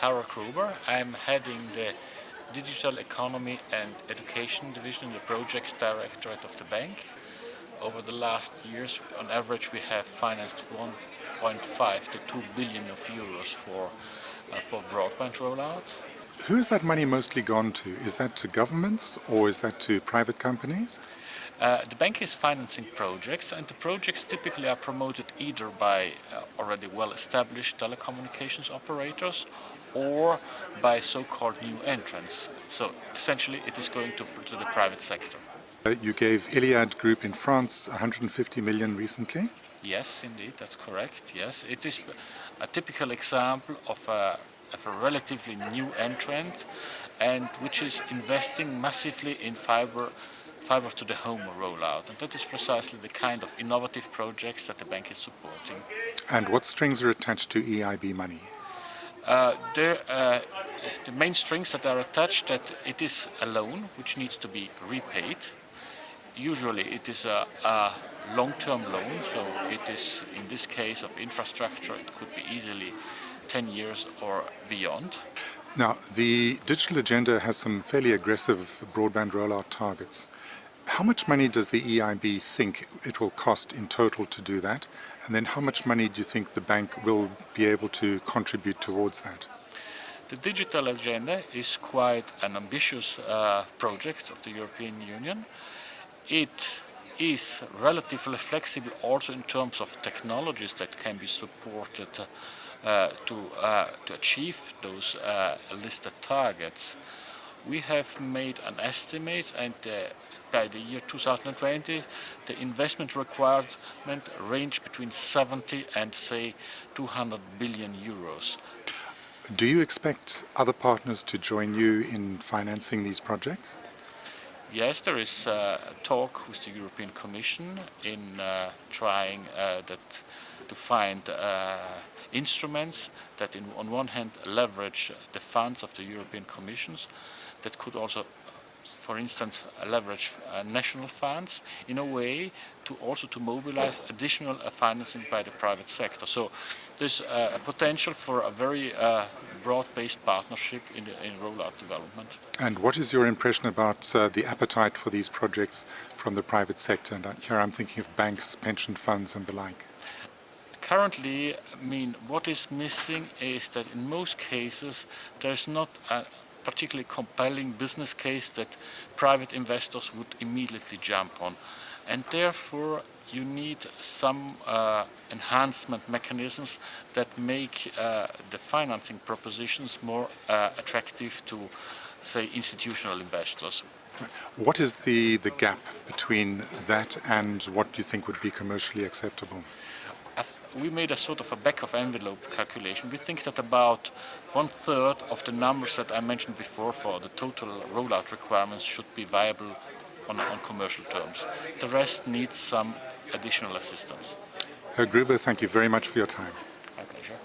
Harald Gruber. I'm heading the Digital Economy and Education Division in the Project Directorate of the bank. Over the last years, on average, we have financed 1.5 to 2 billion of euros for broadband rollout. Who has that money mostly gone to? Is that to governments or is that to private companies? The bank is financing projects, and the projects typically are promoted either by already well-established telecommunications operators or by so-called new entrants. So essentially it is going to the private sector. You gave EETT Group in France 150 million recently? Yes, indeed, that's correct. Yes, it is a typical example of a relatively new entrant and which is investing massively in fiber to the home rollout, and that is precisely the kind of innovative projects that the bank is supporting. And what strings are attached to EIB money? The main strings that are attached, that it is a loan which needs to be repaid. Usually it is a long-term loan, so it is, in this case of infrastructure, it could be easily 10 years or beyond. Now, the digital agenda has some fairly aggressive broadband rollout targets. How much money does the EIB think it will cost in total to do that? And then how much money do you think the bank will be able to contribute towards that? The digital agenda is quite an ambitious project of the European Union. It is relatively flexible also in terms of technologies that can be supported to achieve those listed targets. We have made an estimate, and by the year 2020 the investment requirement range between 70 and say 200 billion euros. Do you expect other partners to join you in financing these projects? Yes, there is talk with the European Commission in trying to find instruments that on one hand leverage the funds of the European Commissions, that could also, for instance, leverage national funds in a way to also to mobilize additional financing by the private sector. So there's a potential for a very broad-based partnership in rollout development. And what is your impression about the appetite for these projects from the private sector? And here I'm thinking of banks, pension funds and the like. Currently, what is missing is that in most cases there's not a particularly compelling business case that private investors would immediately jump on, and therefore you need some enhancement mechanisms that make the financing propositions more attractive to, say, institutional investors. What is the gap between that and what do you think would be commercially acceptable? We made a sort of a back-of-envelope calculation. We think that about 1/3 of the numbers that I mentioned before for the total rollout requirements should be viable on commercial terms. The rest needs some additional assistance. Herr Gruber, thank you very much for your time. My pleasure.